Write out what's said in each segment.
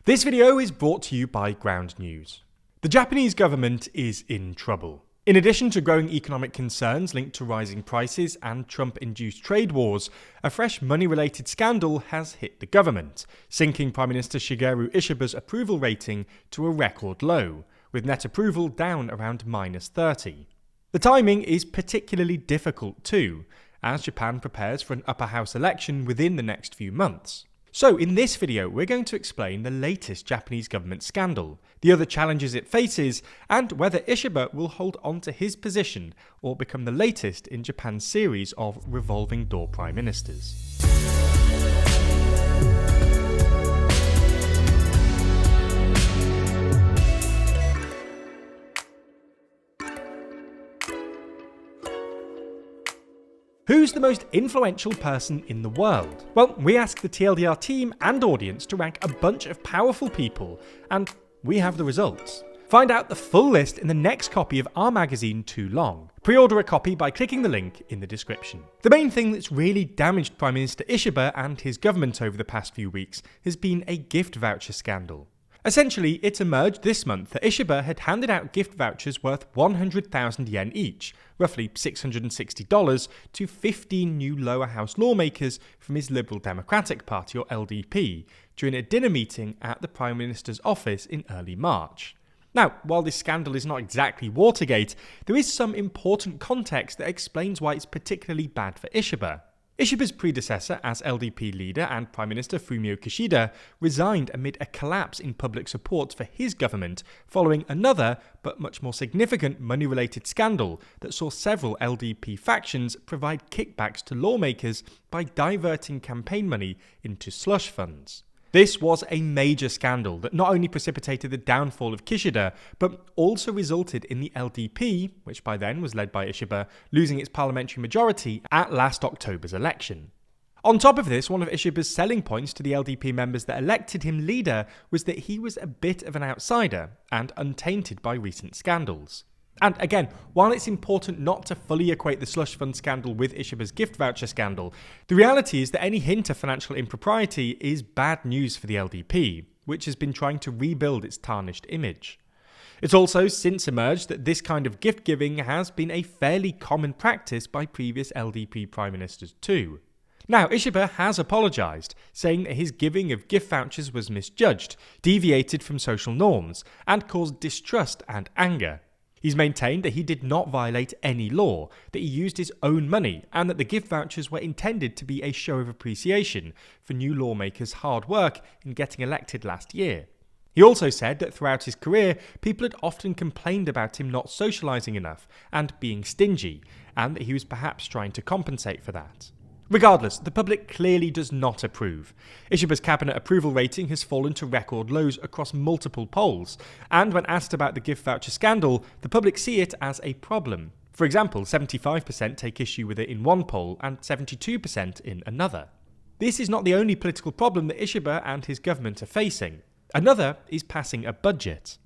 This video is brought to you by Ground News. The Japanese government is in trouble. In addition to growing economic concerns linked to rising prices and Trump-induced trade wars, a fresh money-related scandal has hit the government, sinking Prime Minister Shigeru Ishiba's approval rating to a record low, with net approval down around -30. The timing is particularly difficult too, as Japan prepares for an upper house election within the next few months. So in this video, we're going to explain the latest Japanese government scandal, the other challenges it faces, and whether Ishiba will hold on to his position or become the latest in Japan's series of revolving door prime ministers. Who's the most influential person in the world? Well, we asked the TLDR team and audience to rank a bunch of powerful people, and we have the results. Find out the full list in the next copy of our magazine, Too Long. Pre-order a copy by clicking the link in the description. The main thing that's really damaged Prime Minister Ishiba and his government over the past few weeks has been a gift voucher scandal. Essentially, it emerged this month that Ishiba had handed out gift vouchers worth 100,000 yen each, roughly $660, to 15 new lower house lawmakers from his Liberal Democratic Party, or LDP, during a dinner meeting at the Prime Minister's office in early March. Now, while this scandal is not exactly Watergate, there is some important context that explains why it's particularly bad for Ishiba. Ishiba's predecessor as LDP leader and Prime Minister Fumio Kishida resigned amid a collapse in public support for his government following another, but much more significant money-related scandal that saw several LDP factions provide kickbacks to lawmakers by diverting campaign money into slush funds. This was a major scandal that not only precipitated the downfall of Kishida, but also resulted in the LDP, which by then was led by Ishiba, losing its parliamentary majority at last October's election. On top of this, one of Ishiba's selling points to the LDP members that elected him leader was that he was a bit of an outsider and untainted by recent scandals. And again, while it's important not to fully equate the slush fund scandal with Ishiba's gift voucher scandal, the reality is that any hint of financial impropriety is bad news for the LDP, which has been trying to rebuild its tarnished image. It's also since emerged that this kind of gift giving has been a fairly common practice by previous LDP prime ministers too. Now, Ishiba has apologised, saying that his giving of gift vouchers was misjudged, deviated from social norms, and caused distrust and anger. He's maintained that he did not violate any law, that he used his own money, and that the gift vouchers were intended to be a show of appreciation for new lawmakers' hard work in getting elected last year. He also said that throughout his career, people had often complained about him not socialising enough and being stingy, and that he was perhaps trying to compensate for that. Regardless, the public clearly does not approve. Ishiba's cabinet approval rating has fallen to record lows across multiple polls, and when asked about the gift voucher scandal, the public see it as a problem. For example, 75% take issue with it in one poll and 72% in another. This is not the only political problem that Ishiba and his government are facing. Another is passing a budget.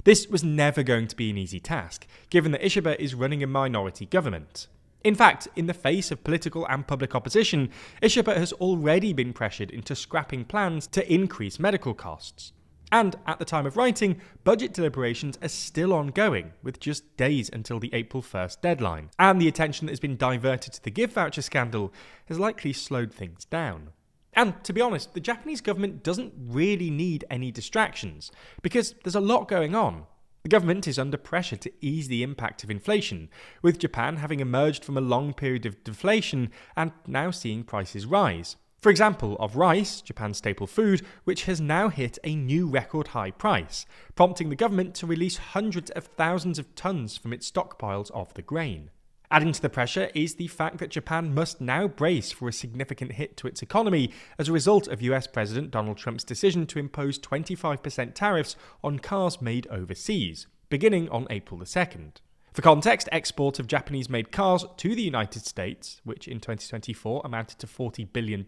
This was never going to be an easy task, given that Ishiba is running a minority government. In fact, in the face of political and public opposition, Ishiba has already been pressured into scrapping plans to increase medical costs. And at the time of writing, budget deliberations are still ongoing, with just days until the April 1st deadline. And the attention that has been diverted to the gift voucher scandal has likely slowed things down. And to be honest, the Japanese government doesn't really need any distractions, because there's a lot going on. The government is under pressure to ease the impact of inflation, with Japan having emerged from a long period of deflation and now seeing prices rise. For example, of rice, Japan's staple food, which has now hit a new record high price, prompting the government to release hundreds of thousands of tons from its stockpiles of the grain. Adding to the pressure is the fact that Japan must now brace for a significant hit to its economy as a result of US President Donald Trump's decision to impose 25% tariffs on cars made overseas, beginning on April the 2nd. For context, export of Japanese-made cars to the United States, which in 2024 amounted to $40 billion,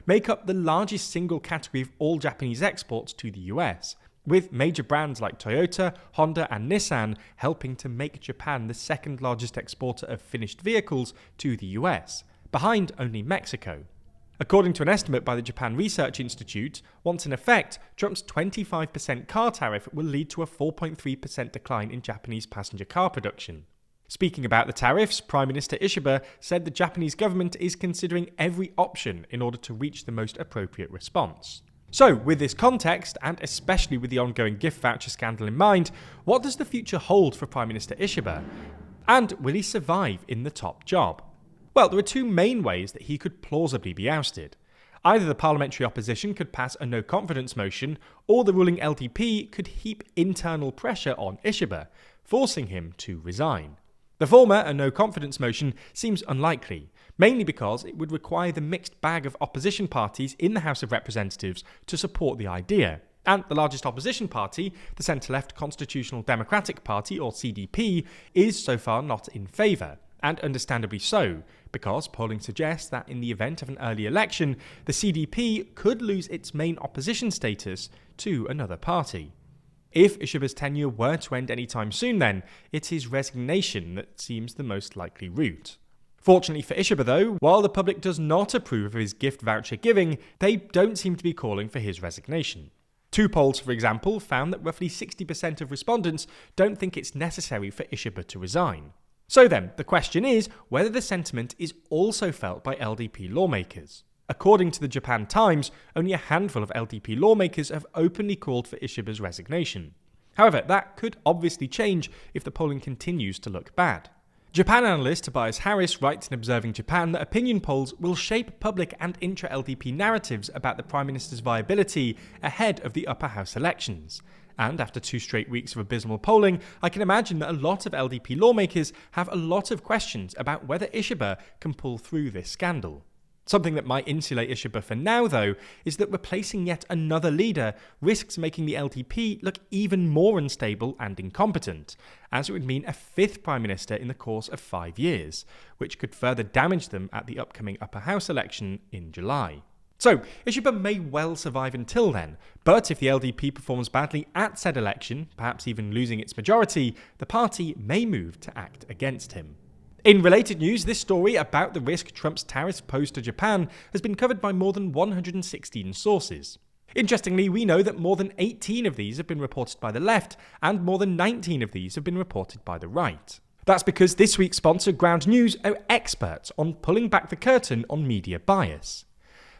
make up the largest single category of all Japanese exports to the US, with major brands like Toyota, Honda and Nissan helping to make Japan the second largest exporter of finished vehicles to the US, behind only Mexico. According to an estimate by the Japan Research Institute, once in effect, Trump's 25% car tariff will lead to a 4.3% decline in Japanese passenger car production. Speaking about the tariffs, Prime Minister Ishiba said the Japanese government is considering every option in order to reach the most appropriate response. So, with this context, and especially with the ongoing gift voucher scandal in mind, what does the future hold for Prime Minister Ishiba? And will he survive in the top job? Well, there are two main ways that he could plausibly be ousted. Either the parliamentary opposition could pass a no-confidence motion, or the ruling LDP could heap internal pressure on Ishiba, forcing him to resign. The former, a no-confidence motion, seems unlikely, mainly because it would require the mixed bag of opposition parties in the House of Representatives to support the idea. And the largest opposition party, the centre-left Constitutional Democratic Party, or CDP, is so far not in favour. And understandably so, because polling suggests that in the event of an early election, the CDP could lose its main opposition status to another party. If Ishiba's tenure were to end anytime soon then, it is resignation that seems the most likely route. Fortunately for Ishiba though, while the public does not approve of his gift voucher giving, they don't seem to be calling for his resignation. Two polls, for example, found that roughly 60% of respondents don't think it's necessary for Ishiba to resign. So then, the question is whether the sentiment is also felt by LDP lawmakers. According to the Japan Times, only a handful of LDP lawmakers have openly called for Ishiba's resignation. However, that could obviously change if the polling continues to look bad. Japan analyst Tobias Harris writes in Observing Japan that opinion polls will shape public and intra-LDP narratives about the Prime Minister's viability ahead of the upper house elections. And after 2 straight weeks of abysmal polling, I can imagine that a lot of LDP lawmakers have a lot of questions about whether Ishiba can pull through this scandal. Something that might insulate Ishiba for now, though, is that replacing yet another leader risks making the LDP look even more unstable and incompetent, as it would mean a 5th Prime Minister in the course of 5 years, which could further damage them at the upcoming upper house election in July. So, Ishiba may well survive until then, but if the LDP performs badly at said election, perhaps even losing its majority, the party may move to act against him. In related news, this story about the risk Trump's tariffs pose to Japan has been covered by more than 116 sources. Interestingly, we know that more than 18 of these have been reported by the left, and more than 19 of these have been reported by the right. That's because this week's sponsor, Ground News, are experts on pulling back the curtain on media bias.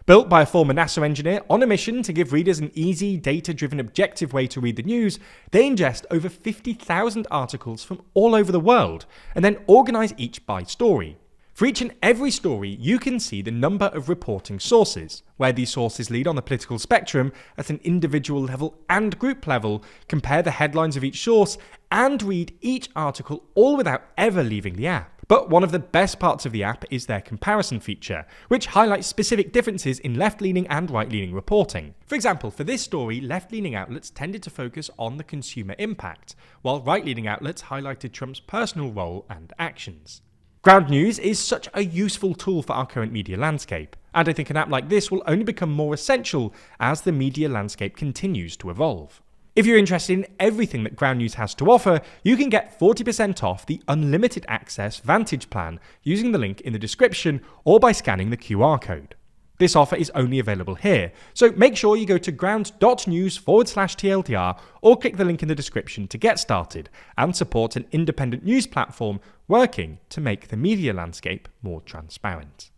Built by a former NASA engineer on a mission to give readers an easy, data-driven, objective way to read the news, they ingest over 50,000 articles from all over the world and then organise each by story. For each and every story, you can see the number of reporting sources, where these sources lead on the political spectrum at an individual level and group level, compare the headlines of each source, and read each article all without ever leaving the app. But one of the best parts of the app is their comparison feature, which highlights specific differences in left-leaning and right-leaning reporting. For example, for this story, left-leaning outlets tended to focus on the consumer impact, while right-leaning outlets highlighted Trump's personal role and actions. Ground News is such a useful tool for our current media landscape, and I think an app like this will only become more essential as the media landscape continues to evolve. If you're interested in everything that Ground News has to offer, you can get 40% off the Unlimited Access Vantage plan using the link in the description or by scanning the QR code. This offer is only available here, so make sure you go to ground.news/TLDR or click the link in the description to get started and support an independent news platform working to make the media landscape more transparent.